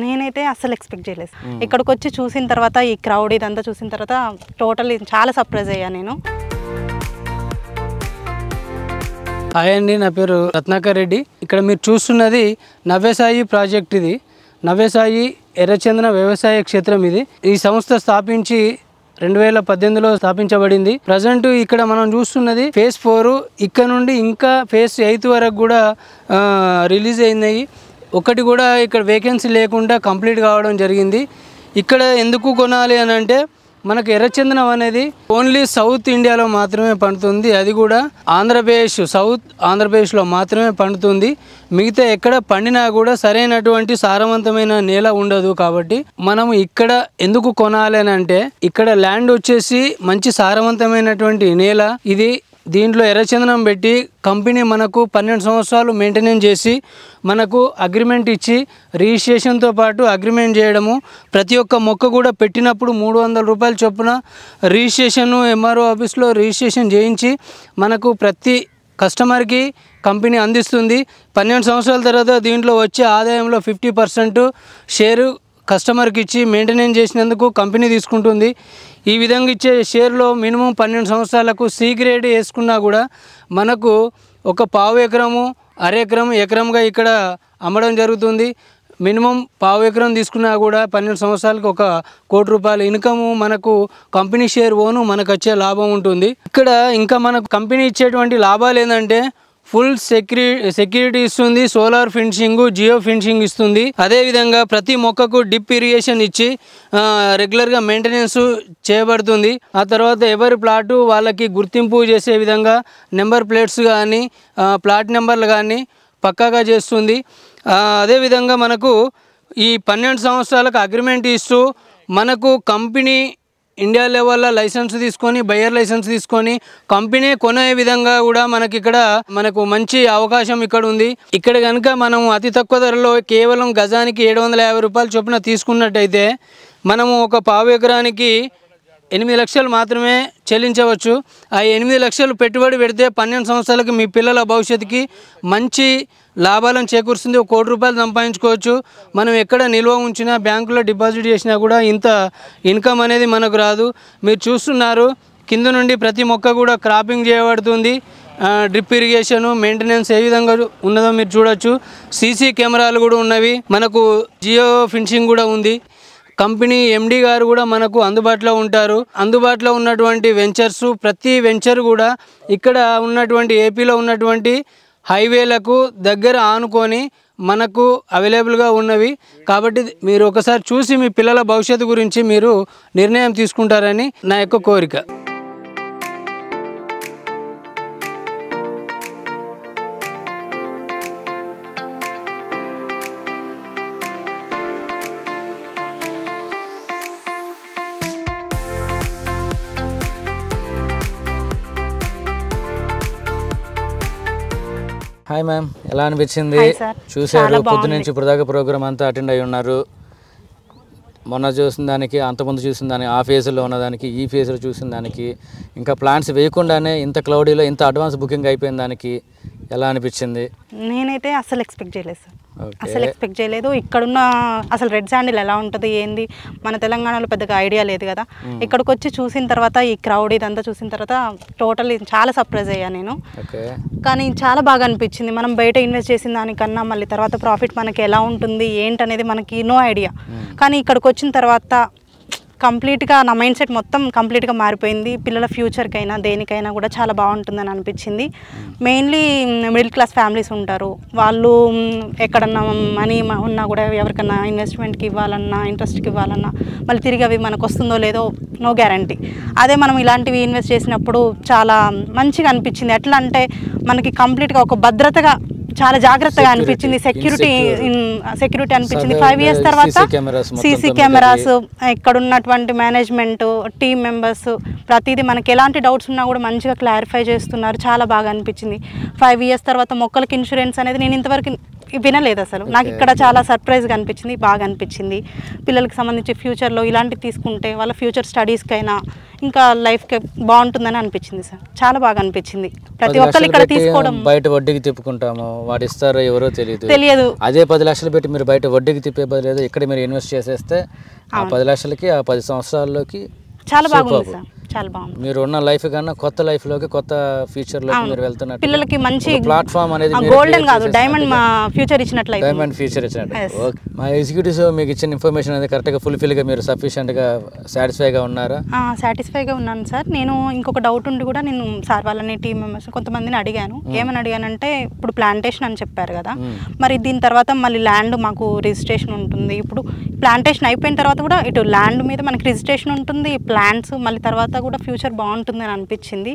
నేనైతే అస్సలు ఎక్స్పెక్ట్ చేయలేదు. ఇక్కడికి వచ్చి చూసిన తర్వాత ఈ క్రౌడ్ ఇదంతా చూసిన తర్వాత టోటల్ చాలా సర్ప్రైజ్ అయ్యా నేను. హాయ్ అండి, నా పేరు రత్నాకర్ రెడ్డి. ఇక్కడ మీరు చూస్తున్నది నవ్యసాయి ప్రాజెక్ట్. ఇది నవ్యసాయి ఎర్రచందన వ్యవసాయ క్షేత్రం. ఈ సంస్థ స్థాపించి 2018లో స్థాపించబడింది. ప్రజెంట్ ఇక్కడ మనం చూస్తున్నది ఫేజ్ 4. ఇక్కడ నుండి ఇంకా ఫేజ్ 8 వరకు కూడా రిలీజ్ అయినాయి. ఒకటి కూడా ఇక్కడ వేకెన్సీ లేకుండా కంప్లీట్ కావడం జరిగింది. ఇక్కడ ఎందుకు కొనాలి అని అంటే, మనకు ఎర్రచందనం అనేది ఓన్లీ సౌత్ ఇండియాలో మాత్రమే పండుతుంది. అది కూడా సౌత్ ఆంధ్రప్రదేశ్లో మాత్రమే పండుతుంది. మిగతా ఎక్కడ పండినా కూడా సరైనటువంటి సారవంతమైన నేల ఉండదు. కాబట్టి మనం ఇక్కడ ఎందుకు కొనాలి అని అంటే, ఇక్కడ ల్యాండ్ వచ్చేసి మంచి సారవంతమైనటువంటి నేల ఇది. దీంట్లో ఎర్రచందనం పెట్టి కంపెనీ మనకు 12 సంవత్సరాలు మెయింటెనెన్స్ చేసి మనకు అగ్రిమెంట్ ఇచ్చి రిజిస్ట్రేషన్తో పాటు అగ్రిమెంట్ చేయడము, ప్రతి ఒక్క మొక్క కూడా పెట్టినప్పుడు 300 రూపాయల చొప్పున రిజిస్ట్రేషన్ ఎంఆర్ఓ ఆఫీస్లో రిజిస్ట్రేషన్ చేయించి మనకు ప్రతి కస్టమర్కి కంపెనీ అందిస్తుంది. 12 సంవత్సరాల తర్వాత దీంట్లో వచ్చే ఆదాయంలో 50% షేరు కస్టమర్కి ఇచ్చి మెయింటెనెన్స్ చేసినందుకు కంపెనీ తీసుకుంటుంది. ఈ విధంగా ఇచ్చే షేర్లో మినిమం 12 సంవత్సరాలకు సి గ్రేడ్ వేసుకున్నా కూడా మనకు ఒక పావు ఎకరము, అరెకరం, ఎకరంగా ఇక్కడ అమ్మడం జరుగుతుంది. మినిమం పావు ఎకరం తీసుకున్నా కూడా 12 సంవత్సరాలకు 1 కోటి రూపాయల ఇన్కము మనకు కంపెనీ షేర్ ఓను మనకు వచ్చే లాభం ఉంటుంది. ఇక్కడ ఇంకా మనకు కంపెనీ ఇచ్చేటువంటి లాభాలు ఏంటంటే, ఫుల్ సెక్యూరిటీ ఇస్తుంది, సోలార్ ఫినిషింగ్, జియో ఫినిషింగ్ ఇస్తుంది. అదేవిధంగా ప్రతి మొక్కకు డిప్ ఇరిగేషన్ ఇచ్చి రెగ్యులర్గా మెయింటెనెన్స్ చేయబడుతుంది. ఆ తర్వాత ఎవరి ప్లాటు వాళ్ళకి గుర్తింపు చేసే విధంగా నెంబర్ ప్లేట్స్ కానీ ప్లాట్ నెంబర్లు కానీ పక్కాగా చేస్తుంది. అదేవిధంగా మనకు ఈ 12 సంవత్సరాలకు అగ్రిమెంట్ ఇస్తూ మనకు కంపెనీ ఇండియా లెవెల్లో లైసెన్స్ తీసుకొని, బయర్ లైసెన్స్ తీసుకొని కంపెనీ కొనే విధంగా కూడా మనకు మంచి అవకాశం ఇక్కడ ఉంది. ఇక్కడ కనుక మనం అతి తక్కువ ధరలో కేవలం గజానికి 750 రూపాయల చొప్పున తీసుకున్నట్టయితే మనము ఒక పావు ఎకరానికి 8 లక్షలు మాత్రమే చెల్లించవచ్చు. ఆ 8 లక్షలు పెట్టుబడి పెడితే 12 సంవత్సరాలకు మీ పిల్లల భవిష్యత్తుకి మంచి లాభాలను చేకూరుస్తుంది. 1 కోటి రూపాయలు సంపాదించుకోవచ్చు. మనం ఎక్కడ నిల్వ ఉంచినా, బ్యాంకులో డిపాజిట్ చేసినా కూడా ఇంత ఇన్కమ్ అనేది మనకు రాదు. మీరు చూస్తున్నారు కింద నుండి ప్రతి మొక్క కూడా క్రాపింగ్ చేయబడుతుంది. డ్రిప్ ఇరిగేషను, మెయింటెనెన్స్ ఏ విధంగా ఉన్నదో మీరు చూడొచ్చు. సీసీ కెమెరాలు కూడా ఉన్నవి. మనకు జియో ఫినిషింగ్ కూడా ఉంది. కంపెనీ ఎండి గారు కూడా మనకు అందుబాటులో ఉంటారు. అందుబాటులో ఉన్నటువంటి వెంచర్స్, ప్రతి వెంచర్ కూడా ఇక్కడ ఉన్నటువంటి ఏపీలో ఉన్నటువంటి హైవేలకు దగ్గర ఆనుకొని మనకు అవైలబుల్గా ఉన్నవి. కాబట్టి మీరు ఒకసారి చూసి మీ పిల్లల భవిష్యత్తు గురించి మీరు నిర్ణయం తీసుకుంటారని నా యొక్క కోరిక. హాయ్ మ్యామ్, ఎలా అనిపించింది? చూశారు పొద్దు నుంచి ఇప్పుడు దాకా ప్రోగ్రామ్ అంతా అటెండ్ అయి ఉన్నారు. మొన్న చూసిన దానికి, అంతకుముందు చూసిన దానికి, ఆ ఫేజ్లో ఉన్నదానికి, ఈ ఫేజ్లో చూసిన దానికి, ఇంకా ప్లాన్స్ వేయకుండానే ఇంత క్లౌడీలో ఇంత అడ్వాన్స్ బుకింగ్ అయిపోయిన దానికి ఎలా అనిపించింది? నేనైతే అస్సలు ఎక్స్పెక్ట్ చేయలేదు సార్. అసలు ఎక్స్పెక్ట్ చేయలేదు. ఇక్కడున్న అసలు రెడ్ శాండిల్ ఎలా ఉంటుంది ఏంది మన తెలంగాణలో పెద్దగా ఐడియా లేదు కదా. ఇక్కడికి వచ్చి చూసిన తర్వాత ఈ క్రౌడ్ ఇదంతా చూసిన తర్వాత టోటల్ చాలా సర్ప్రైజ్ అయ్యా నేను. కానీ చాలా బాగా అనిపించింది. మనం బయట ఇన్వెస్ట్ చేసిన దానికన్నా మళ్ళీ తర్వాత ప్రాఫిట్ మనకి ఎలా ఉంటుంది ఏంటనేది మనకి నో ఐడియా. కానీ ఇక్కడికి వచ్చిన తర్వాత కంప్లీట్గా నా మైండ్ సెట్ మొత్తం కంప్లీట్గా మారిపోయింది. పిల్లల ఫ్యూచర్కైనా దేనికైనా కూడా చాలా బాగుంటుందని అనిపించింది. మెయిన్లీ మిడిల్ క్లాస్ ఫ్యామిలీస్ ఉంటారు. వాళ్ళు ఎక్కడన్నా మనీ ఉన్నా కూడా ఎవరికన్నా ఇన్వెస్ట్మెంట్కి ఇవ్వాలన్నా, ఇంట్రెస్ట్కి ఇవ్వాలన్నా మళ్ళీ తిరిగి అవి మనకు వస్తుందో లేదో నో గ్యారంటీ. అదే మనం ఇలాంటివి ఇన్వెస్ట్ చేసినప్పుడు చాలా మంచిగా అనిపించింది. ఎట్లా అంటే మనకి కంప్లీట్గా ఒక భద్రతగా చాలా జాగ్రత్తగా అనిపించింది. సెక్యూరిటీ అనిపించింది. 5 years తర్వాత సీసీ కెమెరాస్, ఇక్కడ ఉన్నటువంటి మేనేజ్మెంట్ టీమ్ మెంబర్స్ ప్రతిదీ మనకి ఎలాంటి డౌట్స్ ఉన్నా కూడా మంచిగా క్లారిఫై చేస్తున్నారు. చాలా బాగా అనిపించింది. 5 years తర్వాత మొక్కలకి ఇన్సూరెన్స్ అనేది నేను ఇంతవరకు వినలేదు అసలు. నాకు ఇక్కడ చాలా సర్ప్రైజ్గా అనిపించింది, బాగా అనిపించింది. పిల్లలకి సంబంధించి ఫ్యూచర్లో ఇలాంటివి తీసుకుంటే వాళ్ళ ఫ్యూచర్ స్టడీస్కైనా ఇంకా లైఫ్కి బాగుంటుందని అనిపించింది సార్. చాలా బాగా అనిపించింది. ప్రతి ఒక్కరు ఇక్కడ తీసుకోవడం. బయట వడ్డీకి తిప్పుకుంటాము, వాడు ఇస్తారో ఎవరో తెలియదు. అదే 10 లక్షలు పెట్టి మీరు బయట వడ్డీకి తిప్పే బదులు ఇక్కడ మీరు ఇన్వెస్ట్ చేసేస్తే ఆ 10 లక్షలకి ఆ 10 సంవత్సరాల్లోకి చాలా బాగుంది సార్, చాలా బాగుంది. మీరు ఉన్న లైఫ్ కన్నా కొత్త లైఫ్ లోకి, కొత్త ఫ్యూచర్ లోకి మీరు వెళ్తున్నారు. పిల్లలకి మంచి ప్లాట్ఫామ్ అనేది గోల్డెన్ కాదు, డైమండ్ ఫ్యూచర్ ఇచ్చినట్లయితే. డైమండ్ ఫ్యూచర్ ఇచ్చినట్టు. మా ఎగ్జిక్యూటివ్స్ మీకు ఇచ్చిన ఇన్ఫర్మేషన్ అనేది కరెక్ట్గా ఫుల్ఫిల్గా మీరు సఫిషియెంట్గా సాటిస్ఫైగా ఉన్నారా? సాటిస్ఫైగా ఉన్నాను సార్. నేను ఇంకొక డౌట్ ఉండి కూడా నేను సార్ వాళ్ళని టీం మెంబర్స్ కొంతమందిని అడిగాను. ఏమని అడిగానంటే, ఇప్పుడు ప్లాంటేషన్ అని చెప్పారు కదా, మరి దీని తర్వాత మళ్ళీ ల్యాండ్ మాకు రిజిస్ట్రేషన్ ఉంటుంది. ఇప్పుడు ప్లాంటేషన్ అయిపోయిన తర్వాత కూడా ఇటు ల్యాండ్ మీద మనకి రిజిస్ట్రేషన్ ఉంటుంది, ప్లాంట్స్, మళ్ళీ తర్వాత కూడా ఫ్యూచర్ బాగుంటుంది అని అనిపించింది.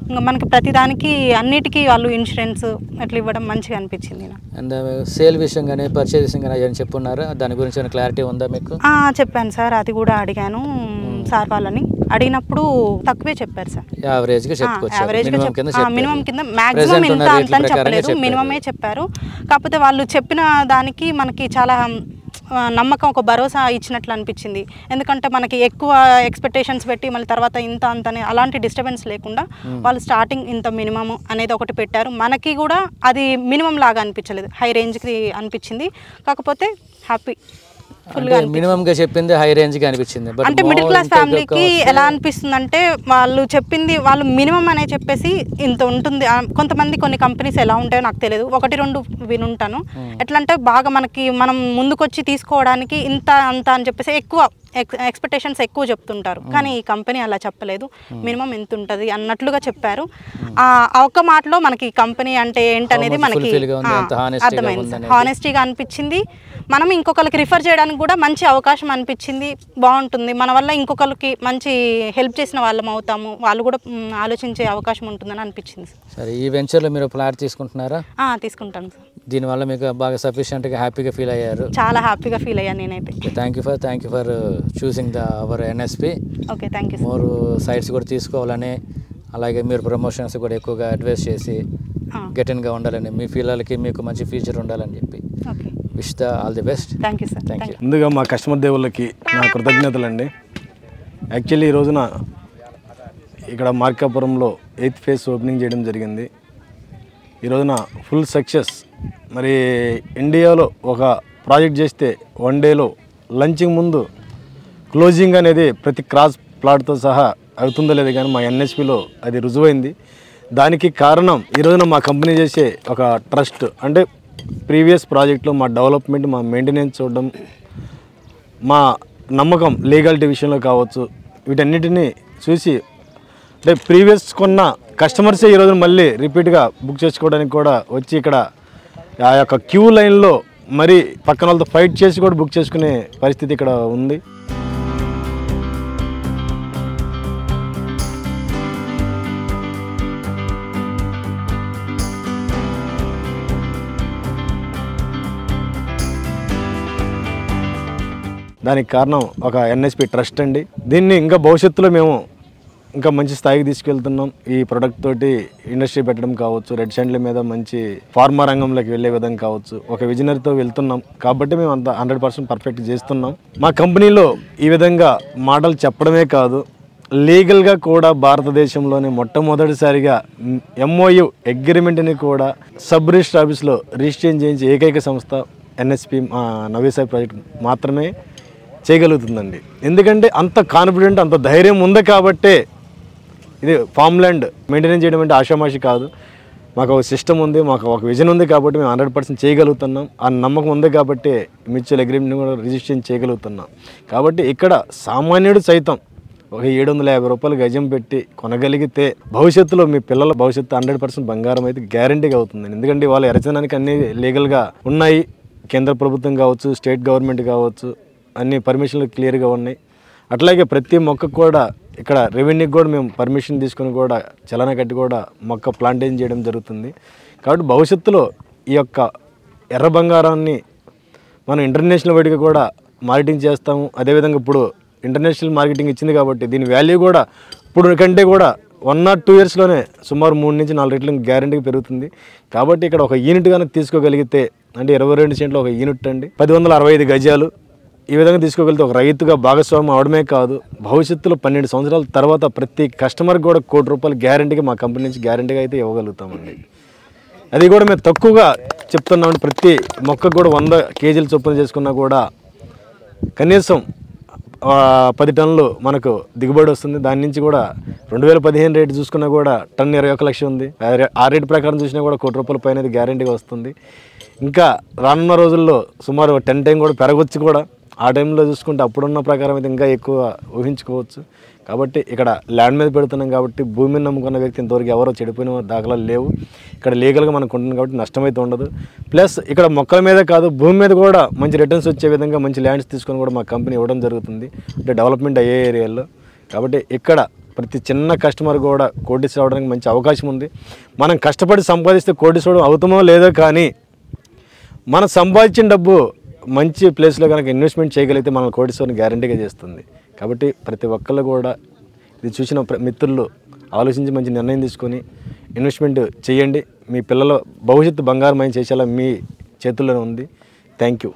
ఇంకా మనకి ప్రతిదానికి అన్నిటికీ వాళ్ళు ఇన్సూరెన్స్ అట్లా ఇవ్వడం మంచిగా అనిపించింది. అండ్ సేల్ విషయం కానీ పర్చేజ్ విషయం కానీ ఏమైనా చెప్పున్నారా? దాని గురించి ఏమైనా క్లారిటీ ఉందా మీకు? చెప్పాను సార్, అది కూడా అడిగాను సార్ వాళ్ళని. అడిగినప్పుడు తక్కువే చెప్పారు సార్. యావరేజ్గా మినిమం కింద మ్యాక్సిమం ఇంత అంత అని చెప్పలేదు, మినిమమే చెప్పారు. కాకపోతే వాళ్ళు చెప్పిన దానికి మనకి చాలా నమ్మకం, ఒక భరోసా ఇచ్చినట్లు అనిపించింది. ఎందుకంటే మనకి ఎక్కువ ఎక్స్పెక్టేషన్స్ పెట్టి మళ్ళీ తర్వాత ఇంత అంతనే అలాంటి డిస్టర్బెన్స్ లేకుండా వాళ్ళు స్టార్టింగ్ ఇంత మినిమం అనేది ఒకటి పెట్టారు. మనకి కూడా అది మినిమం లాగా అనిపించలేదు, హై రేంజ్కి అనిపించింది. కాకపోతే హ్యాపీ, మినిమం గా చెప్పింది హై రేంజ్ గా అనిపించింది. అంటే మిడిల్ క్లాస్ ఫ్యామిలీకి ఎలా అనిపిస్తుంది అంటే, వాళ్ళు చెప్పింది వాళ్ళు మినిమం అనే చెప్పేసి ఇంత ఉంటుంది. కొంతమంది కొన్ని కంపెనీస్ ఎలా ఉంటాయో నాకు తెలియదు, 1-2 వినుంటాను. ఎట్లా అంటే బాగా మనకి మనం ముందుకొచ్చి తీసుకోవడానికి ఇంత అంత అని చెప్పేసి ఎక్కువ ఎక్స్పెక్టేషన్స్ ఎక్కువ చెప్తుంటారు. కానీ ఈ కంపెనీ అలా చెప్పలేదు, మినిమం ఎంత ఉంటుంది అన్నట్లుగా చెప్పారు. ఆ ఒక్క మాటలో మనకి కంపెనీ అంటే ఏంటనేది మనకి అర్థమైంది, హానెస్టీగా అనిపించింది. మనం ఇంకొకరికి రిఫర్ చేయడానికి కూడా మంచి అవకాశం అనిపించింది. బాగుంటుంది, మన వల్ల ఇంకొకరికి మంచి హెల్ప్ చేసిన వాళ్ళం అవుతాము, వాళ్ళు కూడా ఆలోచించే అవకాశం ఉంటుందని అనిపించింది. సరే, ఈ వెంచర్లో మీరు ఫ్లాట్ తీసుకుంటున్నారా? తీసుకుంటాను సార్. దీనివల్ల మీకు బాగా సఫిషియెంట్గా హ్యాపీగా ఫీల్ అయ్యారు? చాలా హ్యాపీగా ఫీల్ అయ్యాను నేనైతే. థ్యాంక్ యూ ఫర్ చూసింగ్ our NSP. Okay, thank you. More sites కూడా తీసుకోవాలని, అలాగే మీరు ప్రమోషన్స్ కూడా ఎక్కువగా అడ్వైస్ చేసి గెటిన్గా ఉండాలని, మీ పిల్లలకి మీకు మంచి ఫ్యూచర్ ఉండాలని చెప్పి wish all the best. Thank you sir. Thank you. ముందుగా మా కస్టమర్ దేవుళ్ళకి నా కృతజ్ఞతలండి. యాక్చువల్లీ ఈ రోజున ఇక్కడ మార్కాపురంలో 8th ఫేజ్ ఓపెనింగ్ చేయడం జరిగింది. ఈ రోజున ఫుల్ సక్సెస్. మరి ఇండియాలో ఒక ప్రాజెక్ట్ చేస్తే 1 డేలో లంచింగ్ ముందు క్లోజింగ్ అనేది ప్రతి క్రాస్ ప్లాట్తో సహా అవుతుందో లేదు, కానీ మా ఎన్ఎస్పిలో అది రుజువైంది. దానికి కారణం ఈ రోజున మా కంపెనీ చేసే ఒక ట్రస్ట్, అంటే ప్రీవియస్ ప్రాజెక్ట్లో మా డెవలప్మెంట్, మా మెయింటెనెన్స్ చూడడం, మా నమ్మకం లీగాలిటీ విషయంలో కావచ్చు, వీటన్నిటిని చూసి అంటే ప్రీవియస్ కొన్న కస్టమర్సే ఈరోజు మళ్ళీ రిపీట్గా బుక్ చేసుకోవడానికి కూడా వచ్చి ఇక్కడ ఆ యొక్క క్యూ లైన్లో మరి పక్కన వాళ్ళతో ఫైట్ చేసి కూడా బుక్ చేసుకునే పరిస్థితి ఇక్కడ ఉంది. దానికి కారణం ఒక ఎన్ఎస్పి ట్రస్ట్ అండి. దీన్ని ఇంకా భవిష్యత్తులో మేము ఇంకా మంచి స్థాయికి తీసుకెళ్తున్నాం. ఈ ప్రోడక్ట్ తోటి ఇండస్ట్రీ పెట్టడం కావచ్చు, రెడ్ శాండ్ల మీద మంచి ఫార్మా రంగంలోకి వెళ్ళే విధంగా కావచ్చు, ఒక విజనరీతో వెళ్తున్నాం. కాబట్టి మేము అంత 100% పర్ఫెక్ట్ చేస్తున్నాం. మా కంపెనీలో ఈ విధంగా మాటలు చెప్పడమే కాదు, లీగల్గా కూడా భారతదేశంలోనే మొట్టమొదటిసారిగా MOU అగ్రిమెంట్ని కూడా సబ్ రిజిస్టర్ ఆఫీస్లో రిజిస్ట్రేషన్ చేయించే ఏకైక సంస్థ ఎన్ఎస్పి నవ్య ప్రాజెక్ట్ మాత్రమే చేయగలుగుతుందండి. ఎందుకంటే అంత కాన్ఫిడెంట్, అంత ధైర్యం ఉంది కాబట్టే ఇది ఫామ్ ల్యాండ్ మెయింటైన్ చేయడం అంటే ఆషామాషి కాదు. మాకు ఒక సిస్టమ్ ఉంది, మాకు ఒక విజన్ ఉంది కాబట్టి మేము 100% చేయగలుగుతున్నాం. ఆ నమ్మకం ఉంది కాబట్టి మ్యూచువల్ అగ్రిమెంట్ కూడా రిజిస్ట్రేషన్ చేయగలుగుతున్నాం. కాబట్టి ఇక్కడ సామాన్యుడు సైతం ఒక 750 రూపాయలు గజం పెట్టి కొనగలిగితే భవిష్యత్తులో మీ పిల్లల భవిష్యత్తు 100% బంగారం అయితే గ్యారంటీగా అవుతుందండి. ఎందుకంటే వాళ్ళు ఎరచడానికి అన్నీ లీగల్గా ఉన్నాయి. కేంద్ర ప్రభుత్వం కావచ్చు, స్టేట్ గవర్నమెంట్ కావచ్చు, అన్ని పర్మిషన్లు క్లియర్గా ఉన్నాయి. అట్లాగే ప్రతి మొక్క కూడా ఇక్కడ రెవెన్యూకి కూడా మేము పర్మిషన్ తీసుకుని కూడా చలన కట్టి కూడా మొక్క ప్లాంటేషన్ చేయడం జరుగుతుంది. కాబట్టి భవిష్యత్తులో ఈ యొక్క ఎర్ర బంగారాన్ని మనం ఇంటర్నేషనల్ వైడ్గా కూడా మార్కెటింగ్ చేస్తాము. అదేవిధంగా ఇప్పుడు ఇంటర్నేషనల్ మార్కెటింగ్ ఇచ్చింది కాబట్టి దీని వాల్యూ కూడా ఇప్పుడు కంటే కూడా 1 or 2 ఇయర్స్లోనే సుమారు 3 నుంచి 4 రెట్లు గ్యారెంటీగా పెరుగుతుంది. కాబట్టి ఇక్కడ ఒక యూనిట్ కనుక తీసుకోగలిగితే అంటే 22 సెంట్లు ఒక యూనిట్ అండి, 1065 గజాలు. ఈ విధంగా తీసుకోగలిగితే ఒక రైతుగా భాగస్వామ్యం అవడమే కాదు, భవిష్యత్తులో 12 సంవత్సరాల తర్వాత ప్రతి కస్టమర్కి కూడా ₹1,00,00,000 గ్యారంటీగా మా కంపెనీ నుంచి గ్యారంటీగా అయితే ఇవ్వగలుగుతామండి. అది కూడా మేము తక్కువగా చెప్తున్నామండి. ప్రతి మొక్కకు కూడా 100 కేజీల చొప్పున చేసుకున్నా కూడా కనీసం 10 టన్నులు మనకు దిగుబడి వస్తుంది. దాని నుంచి కూడా 2015 రేటు చూసుకున్నా కూడా టన్ను 21 లక్షలు ఉంది. ఆ రేటు ప్రకారం చూసినా కూడా ₹1,00,00,000 పైన గ్యారంటీగా వస్తుంది. ఇంకా రానున్న రోజుల్లో సుమారు 10 టైం కూడా పెరగవచ్చు కూడా. ఆ టైంలో చూసుకుంటే అప్పుడున్న ప్రకారం అయితే ఇంకా ఎక్కువ ఊహించుకోవచ్చు. కాబట్టి ఇక్కడ ల్యాండ్ మీద పెడుతున్నాం కాబట్టి భూమిని నమ్ముకున్న వ్యక్తి ఇంతవరకు ఎవరో చెడిపోయిన దాఖలాలు లేవు. ఇక్కడ లీగల్గా మనకు ఉంటుంది కాబట్టి నష్టమైతే ఉండదు. ప్లస్ ఇక్కడ మొక్కల మీద కాదు, భూమి మీద కూడా మంచి రిటర్న్స్ వచ్చే విధంగా మంచి ల్యాండ్స్ తీసుకొని కూడా మా కంపెనీ ఇవ్వడం జరుగుతుంది, అంటే డెవలప్మెంట్ అయ్యే ఏరియాలో. కాబట్టి ఇక్కడ ప్రతి చిన్న కస్టమర్ కూడా కోటీశ్వరుడు అవడానికి మంచి అవకాశం ఉంది. మనం కష్టపడి సంపాదిస్తే కోటీశ్వరుడు అవుతామో లేదో, కానీ మనం సంపాదించిన డబ్బు మంచి ప్లేస్లో కనుక ఇన్వెస్ట్మెంట్ చేయగలిగితే మనం కోటీశ్వరుని గ్యారంటీగా చేస్తుంది. కాబట్టి ప్రతి ఒక్కళ్ళు కూడా ఇది చూసిన మిత్రులు ఆలోచించి మంచి నిర్ణయం తీసుకొని ఇన్వెస్ట్మెంట్ చేయండి. మీ పిల్లల భవిష్యత్తు బంగారమయం చేసేలా మీ చేతుల్లోనే ఉంది. Thank you.